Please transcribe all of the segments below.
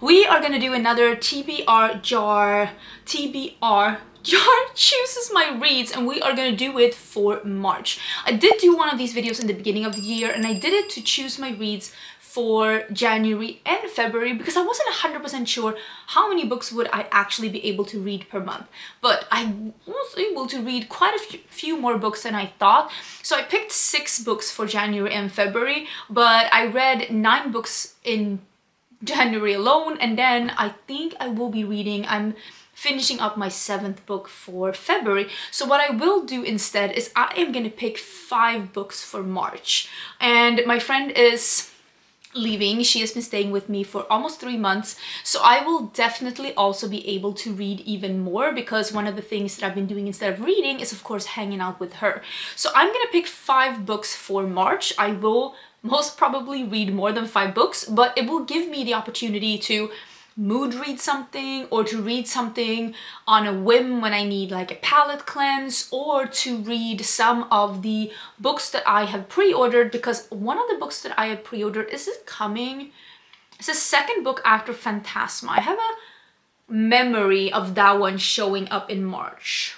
We are gonna do another TBR jar chooses my reads, and we are gonna do it for March. I did do one of these videos in the beginning of the year, and I did it to choose my reads for January and February because I wasn't 100% sure how many books would I actually be able to read per month. But I was able to read quite a few more books than I thought. So I picked 6 books for January and February, but I read 9 books in January alone, and then I think I will be reading, I'm finishing up my 7th book for February. So what I will do instead is I am gonna pick 5 books for March. And my friend is leaving. She has been staying with me for almost 3 months, so I will definitely also be able to read even more, because one of the things that I've been doing instead of reading is of course hanging out with her. So I'm gonna pick 5 books for March. I will most probably read more than 5 books, but it will give me the opportunity to mood read something, or to read something on a whim when I need like a palette cleanse, or to read some of the books that I have pre-ordered, because one of the books that I have pre-ordered is it coming? It's the 2nd book after Phantasma. I have a memory of that one showing up in March.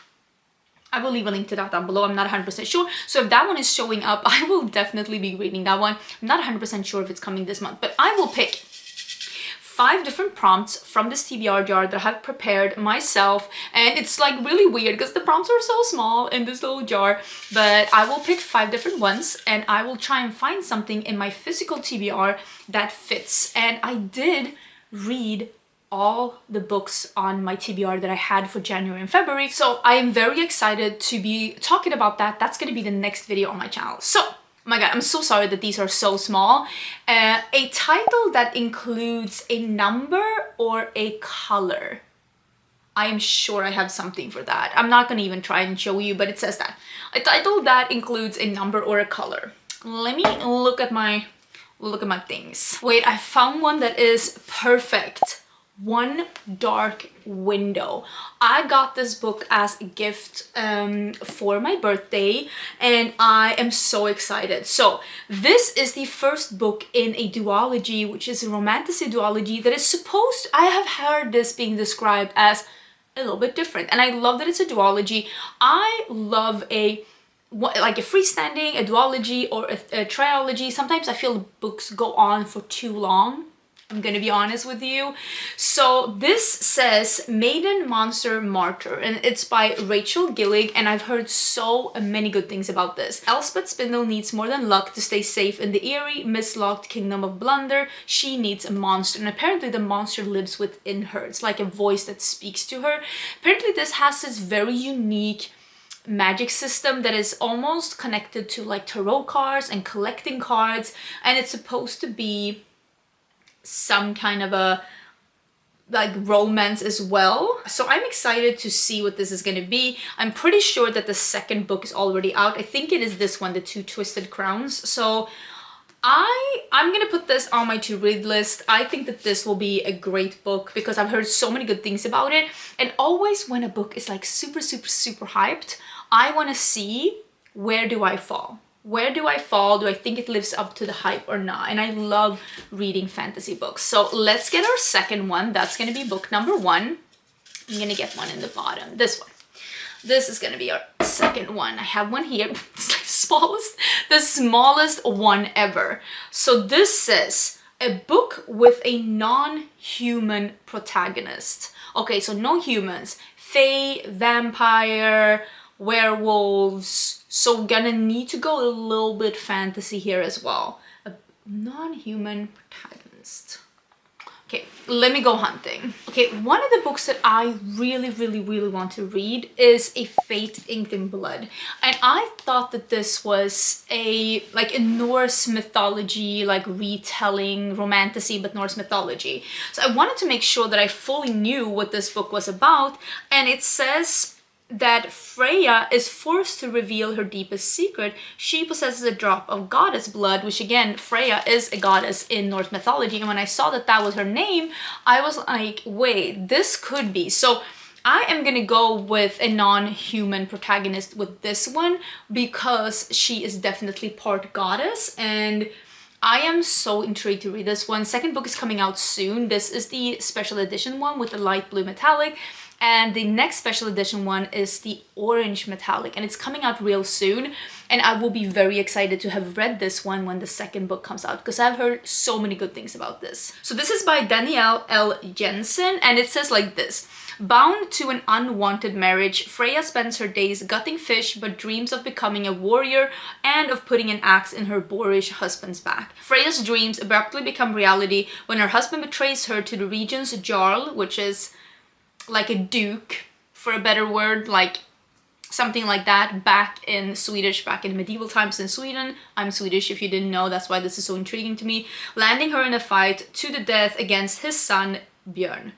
I will leave a link to that down below. I'm not 100% sure. So if that one is showing up, I will definitely be reading that one. I'm not 100% sure if it's coming this month, but I will pick 5 different prompts from this TBR jar that I have prepared myself. And it's like really weird because the prompts are so small in this little jar, but I will pick 5 different ones, and I will try and find something in my physical TBR that fits. And I did read all the books on my TBR that I had for January and February. So I am very excited to be talking about that. That's gonna be the next video on my channel. So, oh my god, I'm so sorry that these are so small. A title that includes a number or a color. I am sure I have something for that. I'm not gonna even try and show you, but it says that. A title that includes a number or a color. Let me look at my things. Wait, I found one that is perfect. One Dark Window. I got this book as a gift for my birthday, and I am so excited. So this is the first book in a duology, which is a romantasy duology that is supposed, I have heard this being described as a little bit different, and I love that it's a duology. I love like a freestanding, a duology, or a trilogy. Sometimes I feel books go on for too long, I'm gonna be honest with you. So this says Maiden, Monster, Martyr, and it's by Rachel Gillig, and I've heard so many good things about this. Elspeth Spindle needs more than luck to stay safe in the eerie, mislocked kingdom of Blunder. She needs a monster, and apparently the monster lives within her. It's like a voice that speaks to her. Apparently this has this very unique magic system that is almost connected to like tarot cards and collecting cards, and it's supposed to be some kind of a like romance as well. So I'm excited to see what this is going to be. I'm pretty sure that the 2nd book is already out. I think it is this one, The Two Twisted Crowns. So I'm gonna put this on my to read list. I think that this will be a great book because I've heard so many good things about it, and always when a book is like super hyped, I want to see, where do I fall? Where do I fall? Do I think it lives up to the hype or not? And I love reading fantasy books. So let's get our 2nd one. That's gonna be book number 1. I'm gonna get one in the bottom, this one. This is gonna be our 2nd one. I have one here. It's like the smallest one ever. So this says, a book with a non-human protagonist. Okay, so no humans. Fae, vampire, werewolves. So gonna need to go a little bit fantasy here as well. A non-human protagonist. Okay, let me go hunting. Okay, one of the books that I really want to read is A Fate Inked in Blood. And I thought that this was a Norse mythology, like retelling, romantasy, but Norse mythology. So I wanted to make sure that I fully knew what this book was about. And it says that Freya is forced to reveal her deepest secret. She possesses a drop of goddess blood, which again, Freya is a goddess in Norse mythology. And when I saw that that was her name, I was like, wait, this could be. So I am gonna go with a non-human protagonist with this one because she is definitely part goddess, and I am so intrigued to read this one. Second book is coming out soon. This is the special edition one with the light blue metallic. And the next special edition one is the orange metallic, and it's coming out real soon. And I will be very excited to have read this one when the second book comes out, because I've heard so many good things about this. So this is by Danielle L. Jensen, and it says like this. Bound to an unwanted marriage, Freya spends her days gutting fish but dreams of becoming a warrior and of putting an axe in her boorish husband's back. Freya's dreams abruptly become reality when her husband betrays her to the region's Jarl, which is like a duke, for a better word, like something like that, back in medieval times in Sweden. I'm Swedish if you didn't know, that's why this is so intriguing to me. Landing her in a fight to the death against his son Björn.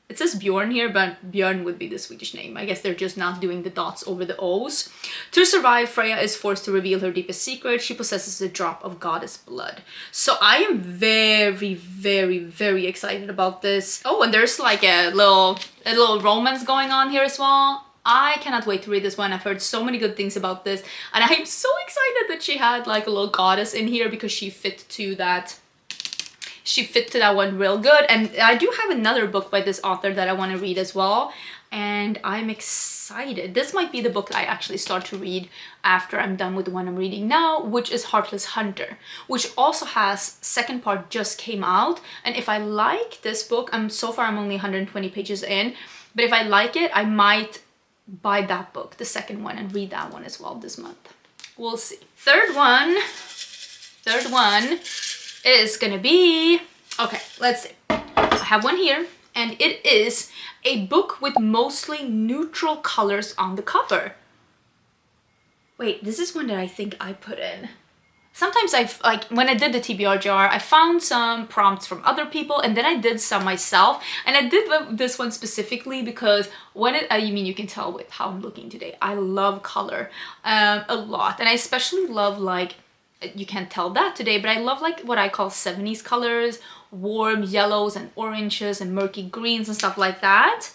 It says Bjorn here, but Björn would be the Swedish name. I guess they're just not doing the dots over the O's. To survive, Freya is forced to reveal her deepest secret. She possesses a drop of goddess blood. So I am very, very, very excited about this. Oh, and there's like a little romance going on here as well. I cannot wait to read this one. I've heard so many good things about this. And I'm so excited that she had like a little goddess in here, because she fit to that one real good. And I do have another book by this author that I want to read as well, and I'm excited. This might be the book I actually start to read after I'm done with the one I'm reading now, which is Heartless Hunter, which also has second part just came out. And if I like this book, I'm only 120 pages in, but if I like it, I might buy that book, the second one, and read that one as well this month. We'll see. Third one is gonna be, okay, let's see. I have one here, and it is a book with mostly neutral colors on the cover. Wait, this is one that I think I put in. Sometimes when I did the TBR jar, I found some prompts from other people, and then I did some myself. And I did this one specifically because you can tell with how I'm looking today. I love color a lot, and I especially love, like, you can't tell that today, but I love like what I call 70s colors, warm yellows and oranges and murky greens and stuff like that.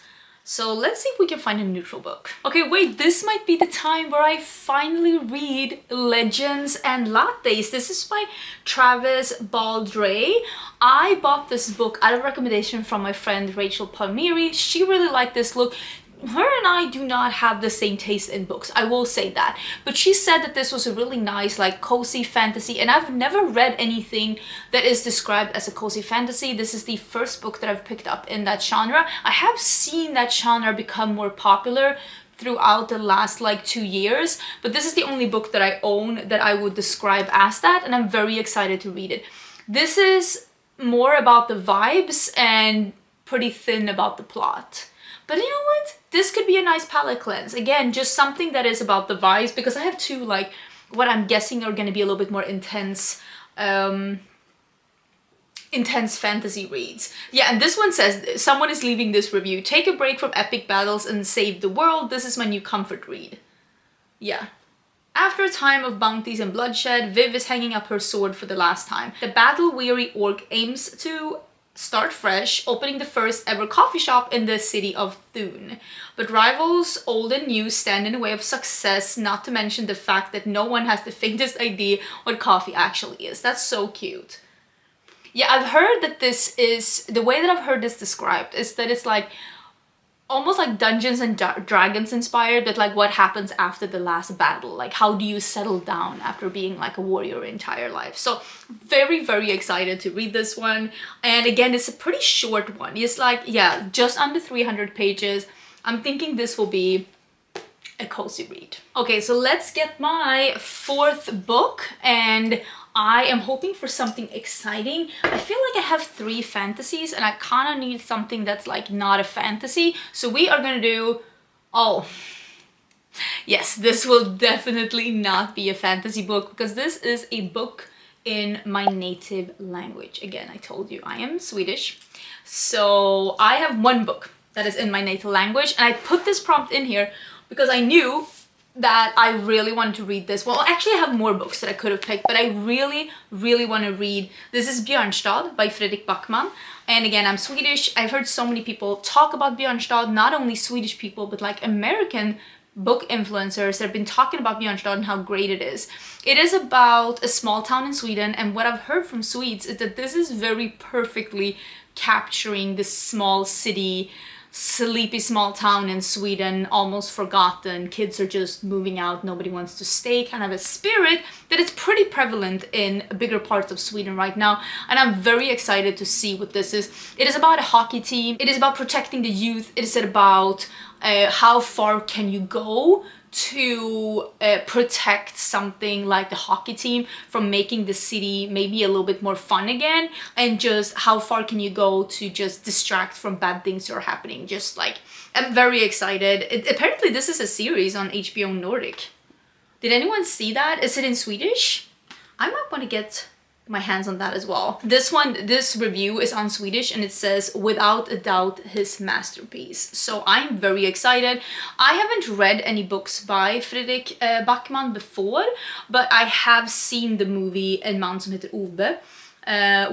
So let's see if we can find a neutral book. Okay, wait, this might be the time where I finally read Legends and Lattes. This is by Travis Baldree. I bought this book out of recommendation from my friend Rachel Palmieri. She really liked this look. Her and I do not have the same taste in books, I will say that. But she said that this was a really nice, like, cozy fantasy, and I've never read anything that is described as a cozy fantasy. This is the first book that I've picked up in that genre. I have seen that genre become more popular throughout the last like 2 years, but this is the only book that I own that I would describe as that, and I'm very excited to read it. This is more about the vibes and pretty thin about the plot. But you know what? This could be a nice palette cleanse. Again, just something that is about the vibes, because I have two, like, what I'm guessing are going to be a little bit more intense fantasy reads. Yeah, and this one says, someone is leaving this review. Take a break from epic battles and save the world. This is my new comfort read. Yeah. After a time of bounties and bloodshed, Viv is hanging up her sword for the last time. The battle-weary orc aims to start fresh, opening the first ever coffee shop in the city of Thun. But rivals, old and new, stand in the way of success, not to mention the fact that no one has the faintest idea what coffee actually is. That's so cute. Yeah, I've heard that this is, the way that I've heard this described is that it's like almost like Dungeons and Dragons inspired, but like what happens after the last battle, like how do you settle down after being like a warrior your entire life. So very, very excited to read this one. And again, it's a pretty short one. It's like, yeah, just under 300 pages. I'm thinking this will be a cozy read. Okay, so let's get my fourth book, and I am hoping for something exciting. I feel like I have 3 fantasies and I kind of need something that's like not a fantasy. So we are gonna do, oh, yes, this will definitely not be a fantasy book, because this is a book in my native language. Again, I told you I am Swedish. So I have one book that is in my native language, and I put this prompt in here because I knew that I really wanted to read this. Well, actually I have more books that I could have picked, but I really, really want to read. This is Björnstad by Fredrik Backman. And again, I'm Swedish. I've heard so many people talk about Björnstad, not only Swedish people, but like American book influencers that have been talking about Beartown and how great it is. It is about a small town in Sweden, and what I've heard from Swedes is that this is very perfectly capturing this small city, sleepy small town in Sweden, almost forgotten, kids are just moving out, nobody wants to stay, kind of a spirit that is pretty prevalent in bigger parts of Sweden right now, and I'm very excited to see what this is. It is about a hockey team, it is about protecting the youth, it is about how far can you go to protect something like the hockey team from making the city maybe a little bit more fun again, and just how far can you go to just distract from bad things that are happening. Just like, I'm very excited. Apparently this is a series on HBO Nordic. Did anyone see that? Is it in Swedish? I might want to get my hands on that as well. This review is on Swedish, and it says, without a doubt, his masterpiece. So I'm very excited. I haven't read any books by Fredrik Backman before, but I have seen the movie En man som heter Ove,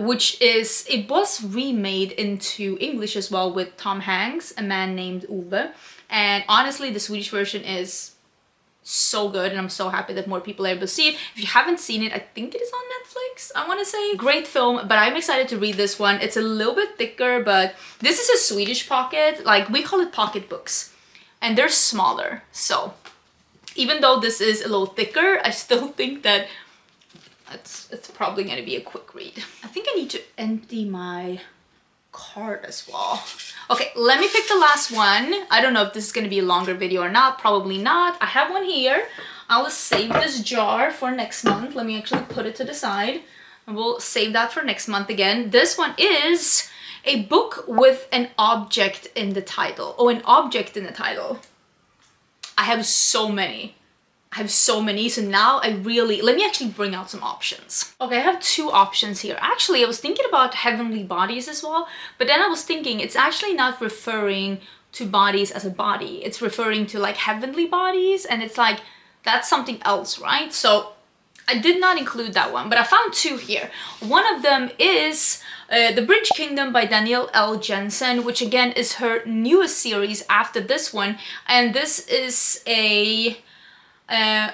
which is, it was remade into English as well with Tom Hanks, A Man Named Ove. And honestly, the Swedish version is so good, and I'm so happy that more people are able to see it. If you haven't seen it, I think it is on Netflix, I want to say. Great film, but I'm excited to read this one. It's a little bit thicker, but this is a Swedish pocket, like we call it pocket books, and they're smaller. So even though this is a little thicker, I still think that it's probably going to be a quick read. I think I need to empty my card as well. Okay, let me pick the last one. I don't know if this is going to be a longer video or not. Probably not. I have one here. I'll save this jar for next month. Let me actually put it to the side, and we'll save that for next month again. This one is a book with an object in the title. Oh, an object in the title. I have so many. So now let me actually bring out some options. Okay, I have two options here. Actually, I was thinking about heavenly bodies as well, but then I was thinking it's actually not referring to bodies as a body. It's referring to like heavenly bodies, and it's like, that's something else, right? So I did not include that one, but I found two here. One of them is The Bridge Kingdom by Danielle L. Jensen, which again is her newest series after this one, and this is a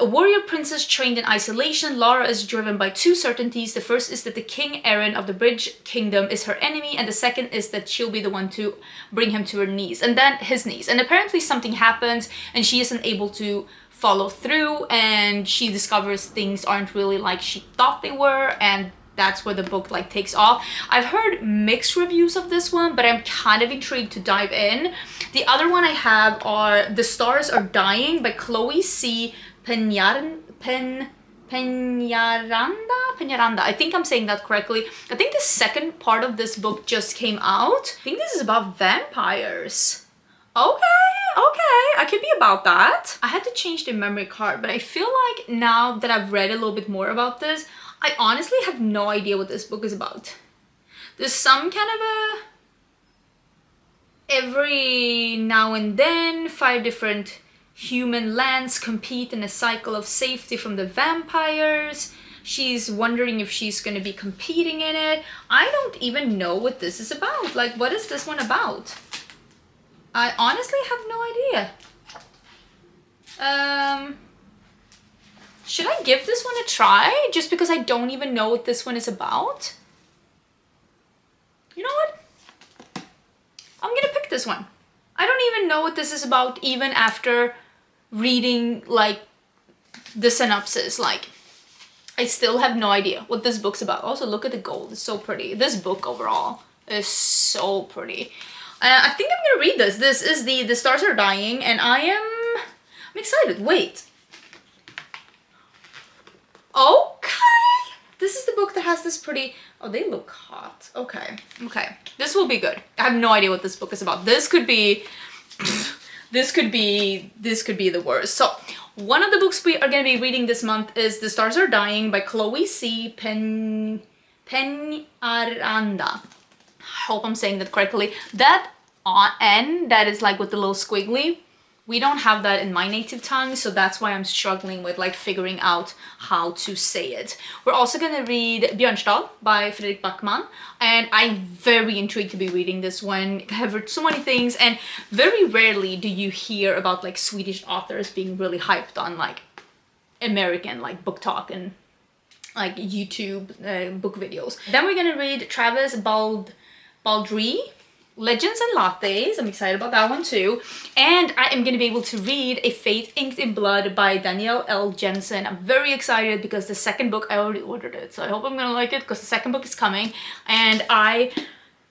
warrior princess trained in isolation. Lara is driven by two certainties. The first is that the King Aaron of the Bridge Kingdom is her enemy, and the second is that she'll be the one to bring him to her knees, and then his knees. And apparently something happens, and she isn't able to follow through, and she discovers things aren't really like she thought they were, and that's where the book like takes off. I've heard mixed reviews of this one, but I'm kind of intrigued to dive in. The other one I have are The Stars Are Dying by Chloe C. Peñaranda? I think I'm saying that correctly. I think the second part of this book just came out. I think this is about vampires. Okay, I could be about that. I had to change the memory card, but I feel like now that I've read a little bit more about this, I honestly have no idea what this book is about. There's some kind of a... Every now and then, 5 different human lands compete in a cycle of safety from the vampires. She's wondering if she's going to be competing in it. I don't even know what this is about. Like, what is this one about? I honestly have no idea. Should I give this one a try? Just because I don't even know what this one is about? You know what? I'm gonna pick this one. I don't even know what this is about even after reading like the synopsis. Like, I still have no idea what this book's about. Also, look at the gold, it's so pretty. This book overall is so pretty. I think I'm gonna read this. This is The Stars Are Dying, and I'm excited. Wait. Okay. This is the book that has this pretty... Oh, they look hot. Okay. This will be good. I have no idea what this book is about. This could be... this could be the worst. So, one of the books we are going to be reading this month is The Stars Are Dying by Chloe C. Peñaranda. I hope I'm saying that correctly. That N, that is like with the little squiggly, We don't have that in my native tongue, so that's why I'm struggling with like figuring out how to say it. We're also gonna read Björnstad by Fredrik Backman, and I'm very intrigued to be reading this one. I've heard so many things, and very rarely do you hear about like Swedish authors being really hyped on like American like book talk and like YouTube book videos. Then we're gonna read Travis Baldree, Legends and Lattes. I'm excited about that one too. And I am going to be able to read A Fate Inked in Blood by Danielle Jensen. I'm very excited because the second book, I already ordered it. So I hope I'm going to like it because the second book is coming. And I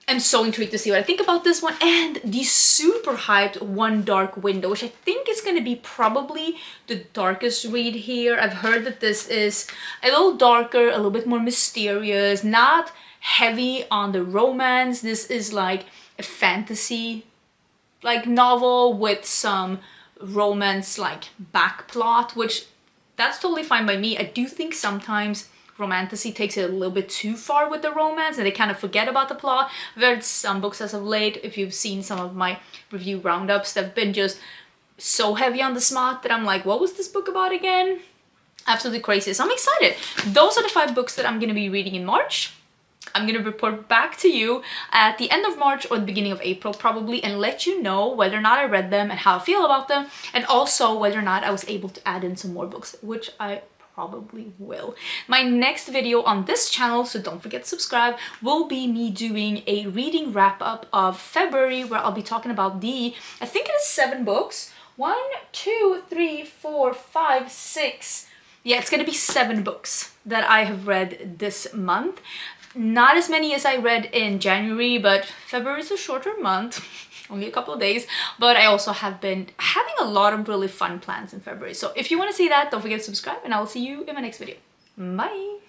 am so intrigued to see what I think about this one. And the super hyped One Dark Window, which I think is going to be probably the darkest read here. I've heard that this is a little darker, a little bit more mysterious, not heavy on the romance. This is like a fantasy like novel with some romance like back plot, which that's totally fine by me. I do think sometimes romantasy takes it a little bit too far with the romance and they kind of forget about the plot. I've read some books as of late, if you've seen some of my review roundups, that have been just so heavy on the smut that I'm like, what was this book about again? Absolutely crazy. So I'm excited. Those are the 5 books that I'm going to be reading in March. I'm going to report back to you at the end of March or the beginning of April probably, and let you know whether or not I read them and how I feel about them, and also whether or not I was able to add in some more books, which I probably will. My next video on this channel, so don't forget to subscribe, will be me doing a reading wrap up of February, where I'll be talking about I think it is 7 books. 1, 2, 3, 4, 5, 6. Yeah, it's gonna be 7 books that I have read this month. Not as many as I read in January, but February is a shorter month, only a couple of days. But I also have been having a lot of really fun plans in February. So if you want to see that, don't forget to subscribe, and I will see you in my next video. Bye!